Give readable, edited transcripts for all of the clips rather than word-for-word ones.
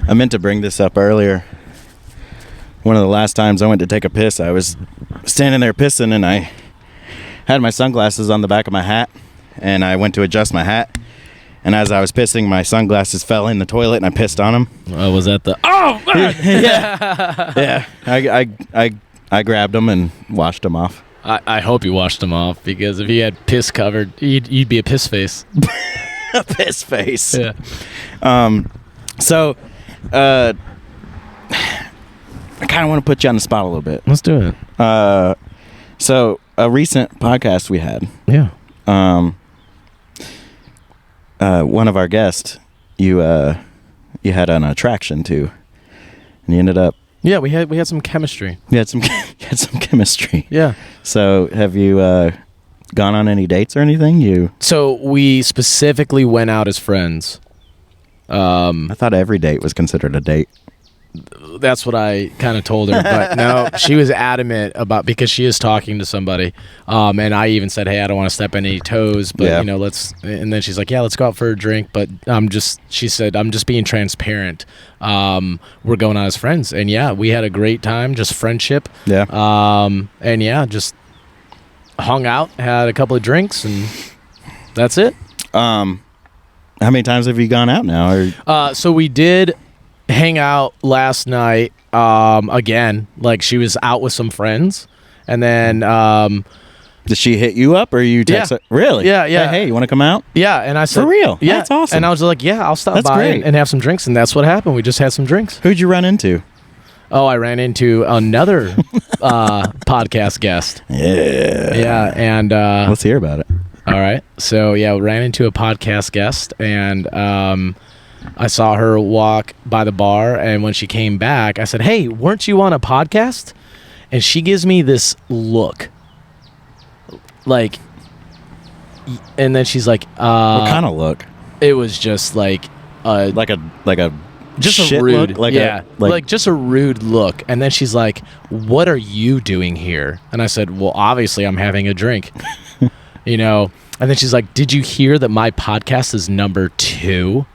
I meant to bring this up earlier. One of the last times I went to take a piss, I was standing there pissing, and I had my sunglasses on the back of my hat, and I went to adjust my hat, and as I was pissing, my sunglasses fell in the toilet, and I pissed on them. Was that the... Oh! Yeah. I grabbed them and washed them off. I hope you washed them off, because if you had piss covered, you'd be a piss face. A piss face. Yeah. So, I kind of want to put you on the spot a little bit. Let's do it. So a recent podcast we had. Yeah. One of our guests, you had an attraction to, and you ended up. Yeah, we had some chemistry. You had some chemistry. Yeah. So have you gone on any dates or anything? So we specifically went out as friends. I thought every date was considered a date. That's what I kind of told her, but no, she was adamant about, because she is talking to somebody, and I even said, hey, I don't want to step on any toes, but yeah. let's, and then she's like, yeah, let's go out for a drink, but she said, I'm just being transparent. We're going out as friends, and yeah, we had a great time, just friendship. Yeah. And yeah, just hung out, had a couple of drinks, and that's it. How many times have you gone out now? Or? So we did hang out last night again. Like, she was out with some friends, and then did she hit you up, or you text her? Really? Yeah. Hey, you want to come out? Yeah, and I said, for real? Yeah, that's awesome. And I was like, yeah, I'll stop that's by great. and have some drinks, and that's what happened. We just had some drinks. Who'd you run into? Oh, I ran into another podcast guest. Yeah, and let's hear about it. All right. So, yeah, ran into a podcast guest, and I saw her walk by the bar, and when she came back, I said, hey, weren't you on a podcast? And she gives me this look. Like, and then she's like, what kind of look? It was just like a just shit a rude look? like just a rude look. And then she's like, what are you doing here? And I said, well, obviously I'm having a drink. And then she's like, did you hear that my podcast is number 2?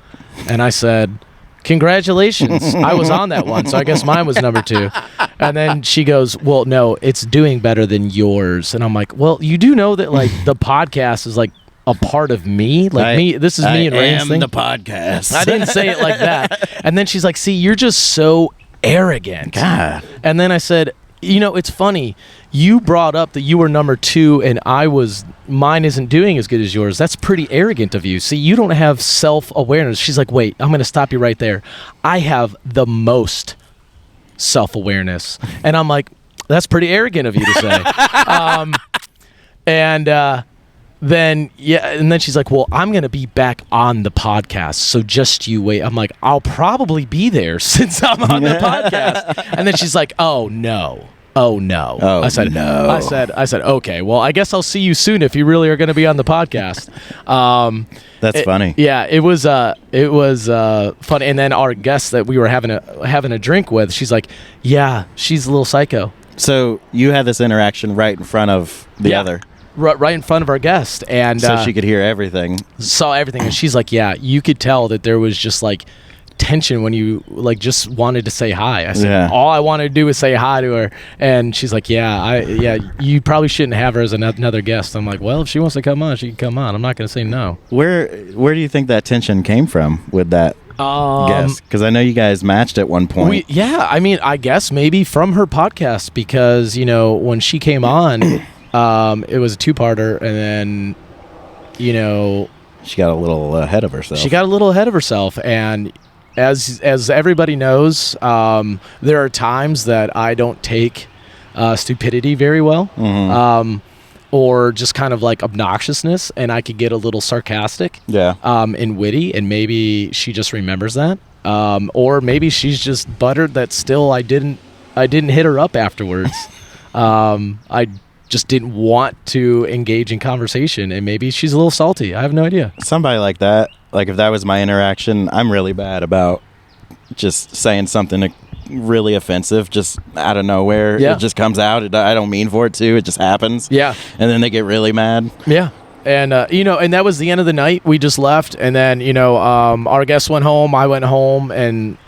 And I said, congratulations. I was on that one, so I guess mine was number 2. And then she goes, well, no, it's doing better than yours. And I'm like, well, you do know that, like, the podcast is like a part of me? Like, this is me and Rain's thing. I am the podcast. I didn't say it like that. And then she's like, see, you're just so arrogant. God. And then I said, it's funny. You brought up that you were number 2 and mine isn't doing as good as yours. That's pretty arrogant of you. See, you don't have self-awareness. She's like, wait, I'm going to stop you right there. I have the most self-awareness. And I'm like, that's pretty arrogant of you to say. Then she's like, well, I'm going to be back on the podcast, so just you wait. I'm like, I'll probably be there since I'm on the podcast. And then she's like, oh no. I said, no. I said, okay, well, I guess I'll see you soon if you really are going to be on the podcast. That's funny. Yeah, it was funny. And then our guest that we were having a drink with, she's like, yeah, she's a little psycho. So you had this interaction right in front of the other. Right in front of our guest, and so she could hear everything. Saw everything, and she's like, yeah, you could tell that there was just like tension when you like just wanted to say hi. I said, all I wanted to do was say hi to her, and she's like, you probably shouldn't have her as another guest. I'm like, well, if she wants to come on, she can come on. I'm not going to say no. Where do you think that tension came from with that guest? Because I know you guys matched at one point. I guess maybe from her podcast, because when she came on, it was a 2-parter, and then she got a little ahead of herself. And as everybody knows, there are times that I don't take stupidity very well, or just kind of like obnoxiousness, and I could get a little sarcastic, and witty, and maybe she just remembers that, or maybe she's just buttered that still I didn't hit her up afterwards. I just didn't want to engage in conversation, and maybe she's a little salty. I have no idea. Somebody like that, like if that was my interaction, I'm really bad about just saying something really offensive just out of nowhere. It just comes out. I don't mean for it to. It just happens. Yeah. And then they get really mad. Yeah. And, and that was the end of the night. We just left, and then, our guest went home. I went home, and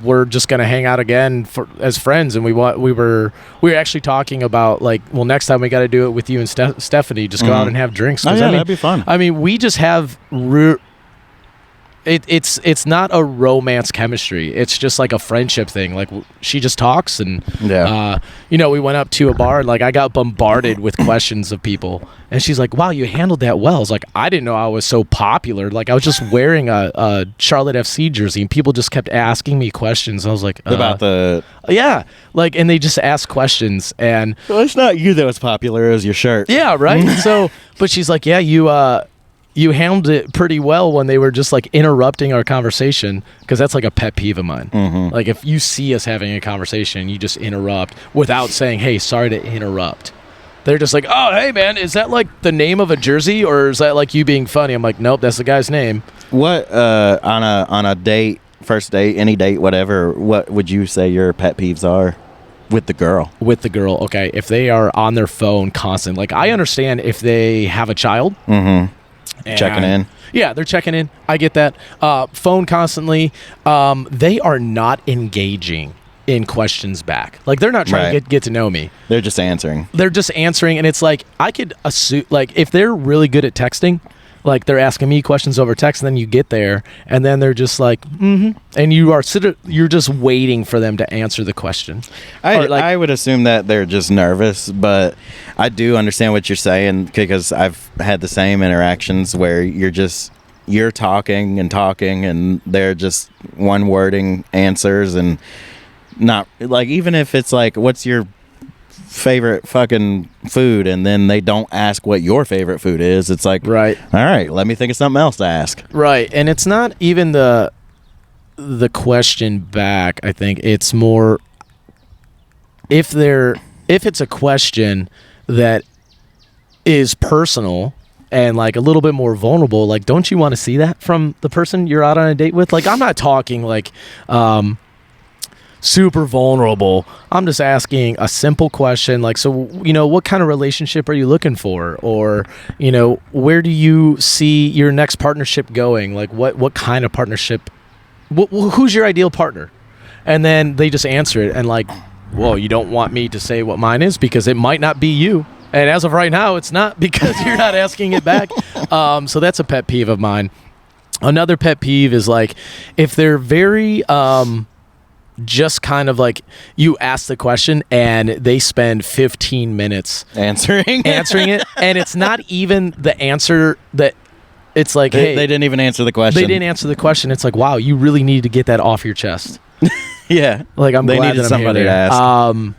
we're just gonna hang out again as friends, and we were actually talking about like, well, next time we got to do it with you and Stephanie. Just go out and have drinks. Oh, 'Cause, yeah, I mean, that'd be fun. I mean, we just have it's not a romance chemistry. It's just like a friendship thing. Like she just talks, and we went up to a bar and like I got bombarded with questions of people, and she's like, "Wow, you handled that well." I was like, "I didn't know I was so popular." Like I was just wearing a Charlotte FC jersey, and people just kept asking me questions. I was like, about the like, and they just asked questions, and well, it's not you that was popular, it was your shirt. yeah, right. So, but she's like, "Yeah, you handled it pretty well when they were just like interrupting our conversation," because that's like a pet peeve of mine. Mm-hmm. Like if you see us having a conversation, you just interrupt without saying, "Hey, sorry to interrupt." They're just like, "Oh, hey man, is that like the name of a jersey, or is that like you being funny?" I'm like, "Nope, that's the guy's name." What on a date, first date, any date, whatever, what would you say your pet peeves are with the girl? With the girl, okay, if they are on their phone constant, like I understand if they have a child. Mm-hmm. Checking in. Yeah, they're checking in. I get that. Phone constantly. They are not engaging in questions back. Like they're not trying to get to know me. They're just answering. They're just answering, and it's like I could assume, like if they're really good at texting, like they're asking me questions over text, and then you get there, and then they're just like, mm-hmm, and you're just waiting for them to answer the question. I would assume that they're just nervous, but I do understand what you're saying because I've had the same interactions where you're talking, and they're just one-wording answers, and not like, even if it's like, what's your favorite fucking food, and then they don't ask what your favorite food is. It's like, right, all right, let me think of something else to ask. Right. And it's not even the question back. I think it's more if it's a question that is personal and like a little bit more vulnerable, like don't you want to see that from the person you're out on a date with? Like I'm not talking like super vulnerable. I'm just asking a simple question like, so what kind of relationship are you looking for, or where do you see your next partnership going? Like what kind of partnership, who's your ideal partner? And then they just answer it, and like, well, you don't want me to say what mine is because it might not be you, and as of right now it's not, because you're not asking it back. So that's a pet peeve of mine. Another pet peeve is like if they're very just kind of like, you ask the question and they spend 15 minutes answering it, and it's not even the answer that it's like, hey, they didn't even answer the question. They didn't answer the question. It's like, wow, you really need to get that off your chest. Yeah, like I'm they glad needed that I'm somebody here. to ask.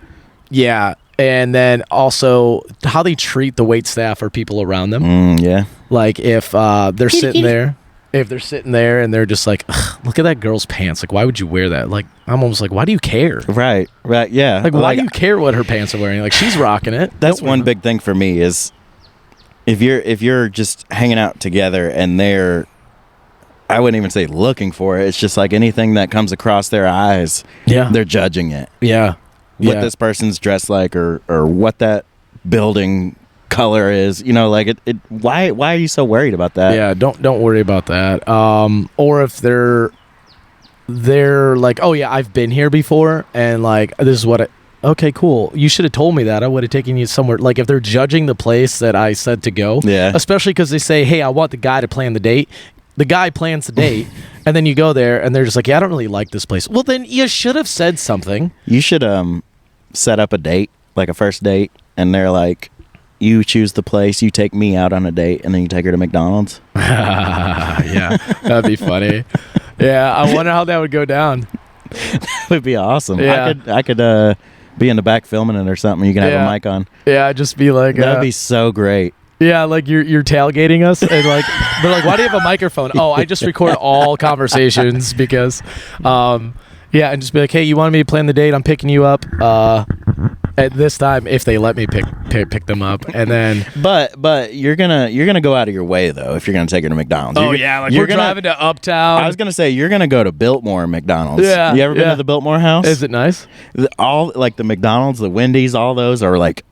Yeah, and then also how they treat the wait staff or people around them. Yeah, like if they're sitting there. If they're sitting there and they're just like, look at that girl's pants. Like, why would you wear that? Like, I'm almost like, why do you care? Right, yeah. Like, why do you care what her pants are wearing? Like, she's rocking it. That's one big thing for me is if you're just hanging out together and I wouldn't even say looking for it. It's just like anything that comes across their eyes, they're judging it. Yeah. What this person's dressed like, or what that building color is, like it why are you so worried about that? Yeah, don't worry about that. Or if they're like, oh yeah, I've been here before, and like this is what okay, cool, you should have told me that, I would have taken you somewhere. Like if they're judging the place that I said to go, especially because they say, hey, I want the guy to plan the date. The guy plans the date, and then you go there and they're just like, yeah, I don't really like this place. Well, then you should have said something. You should set up a date, like a first date, and they're like, you choose the place, you take me out on a date, and then you take her to McDonald's. Yeah, that'd be funny. Yeah, I wonder how that would go down. That would be awesome. Yeah. I could be in the back filming it or something. You can have a mic on. Yeah, just be like, that'd be so great. Yeah, like you're tailgating us, and like they're like, why do you have a microphone? Oh, I just record all conversations because, and just be like, hey, you wanted me to plan the date? I'm picking you up at this time if they let me pick them up, and then. But you're gonna go out of your way though if you're gonna take her to McDonald's. Oh yeah, like we're driving to Uptown. I was gonna say you're gonna go to Biltmore McDonald's. Yeah, you ever been to the Biltmore house? Is it nice? All like the McDonald's, the Wendy's, all those are like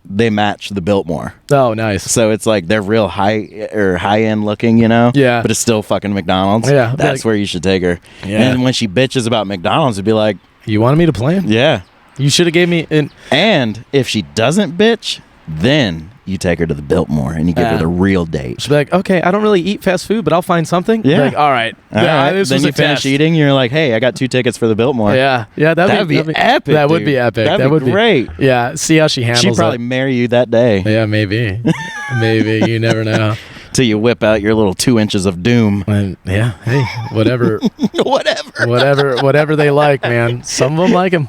they match the Biltmore. Oh, nice. So it's like they're real high end looking, you know? Yeah. But it's still fucking McDonald's. Yeah, That's like- where you should take her. Yeah. And when she bitches about McDonald's, it'd be like, You wanted me to plan? yeah. You should have gave me an. And if she doesn't bitch, then you take her to the Biltmore and you give her the real date. She'd be like, okay, I don't really eat fast food, but I'll find something. Yeah. Like, all right. All right. This Then was you a finish test. eating, you're like, hey, I got 2 tickets for the Biltmore. Yeah. That'd be epic. That would dude. be epic. That'd that be would great. be. Yeah. See how she handles She'd probably it. marry you that day. Yeah, maybe. Maybe. You never know. Till you whip out your little 2 inches of doom. And yeah. Hey, whatever. Whatever they like, man. Some of them like them.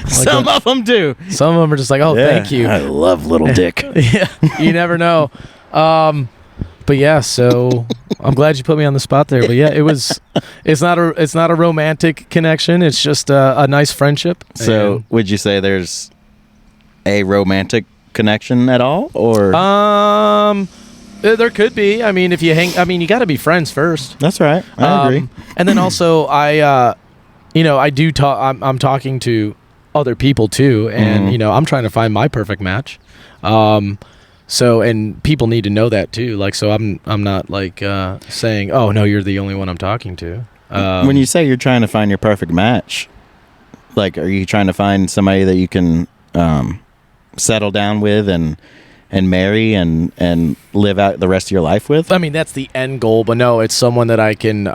Some of them do. Some of them are just like, oh, thank you. I love little dick. Yeah, you never know. But yeah, so I'm glad you put me on the spot there. But yeah, it's not a romantic connection. It's just a nice friendship. So And, would you say there's a romantic connection at all, or there could be. I mean, if you you got to be friends first. that's right? I agree. And then also, I do talk. I'm talking to other people too, and I'm trying to find my perfect match. So, and people need to know that too. Like, so I'm not like saying, oh no, you're the only one I'm talking to. When you say you're trying to find your perfect match, like, are you trying to find somebody that you can settle down with and marry and live out the rest of your life with? I mean, that's the end goal, but no, it's someone that I can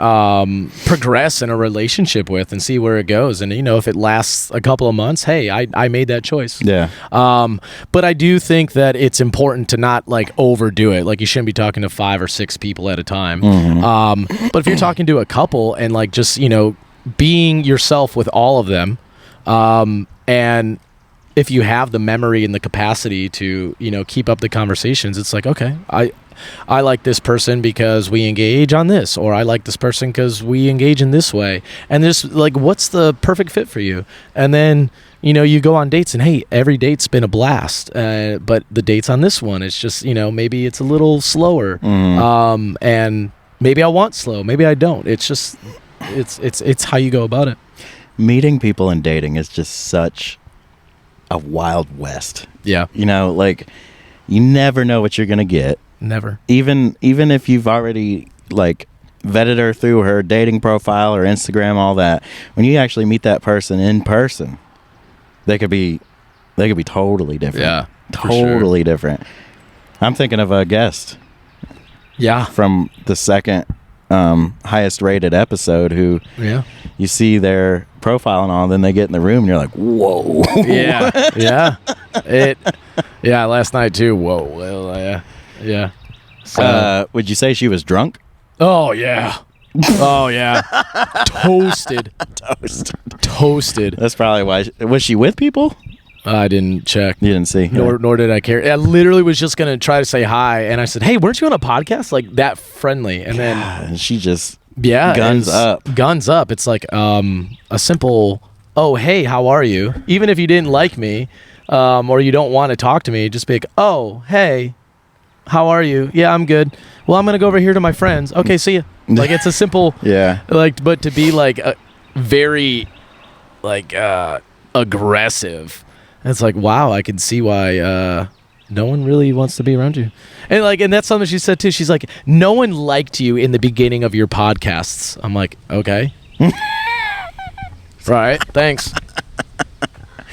progress in a relationship with and see where it goes. And, if it lasts a couple of months, hey, I made that choice. Yeah. But I do think that it's important to not, like, overdo it. Like, you shouldn't be talking to 5 or 6 people at a time. But if you're talking to a couple and, like, just, being yourself with all of them, and if you have the memory and the capacity to, keep up the conversations, it's like, okay, I like this person because we engage on this, or I like this person because we engage in this way. And there's like, what's the perfect fit for you? And then, you go on dates and, hey, every date's been a blast. But the dates on this one, it's just, maybe it's a little slower. And maybe I want slow. Maybe I don't. It's just, it's how you go about it. Meeting people and dating is just such a wild west. Yeah. Like, you never know what you're gonna get. Never. Even if you've already, like, vetted her through her dating profile or Instagram, all that, when you actually meet that person in person, they could be totally different. Yeah, for totally different. I'm thinking of a guest Yeah. from the second highest rated episode who Yeah. you see their profile and all, then they get in the room and you're like, whoa. Yeah. Yeah. Last night too. Whoa. Well, yeah. So, Would you say she was drunk? oh yeah. Oh yeah. Toasted. That's probably why. Was she with people? I didn't check. You didn't see. Nor did I care. I literally was just gonna try to say hi, and I said, "Hey, weren't you on a podcast like that friendly?" And then And she just guns up. Guns up. It's like a simple, "Oh, hey, how are you?" Even if you didn't like me, or you don't want to talk to me, just be like, "Oh, hey, how are you? Yeah, I'm good. Well, I'm gonna go over here to my friends. Okay, see ya." Like, it's a simple, Yeah. like, but to be like very, like, aggressive, it's like, wow, I can see why no one really wants to be around you. And like, and that's something she said too. She's like, no one liked you in the beginning of your podcasts. I'm like, okay. Right. Thanks.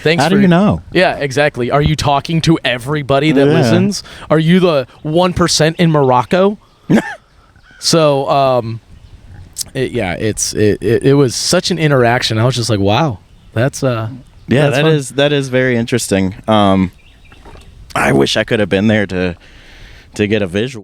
Thanks. How do you know? Yeah, exactly. Are you talking to everybody that Yeah. listens? Are you the 1% in Morocco? So, it was such an interaction. I was just like, wow, that's Yeah, that's fun. that is very interesting. I wish I could have been there to get a visual.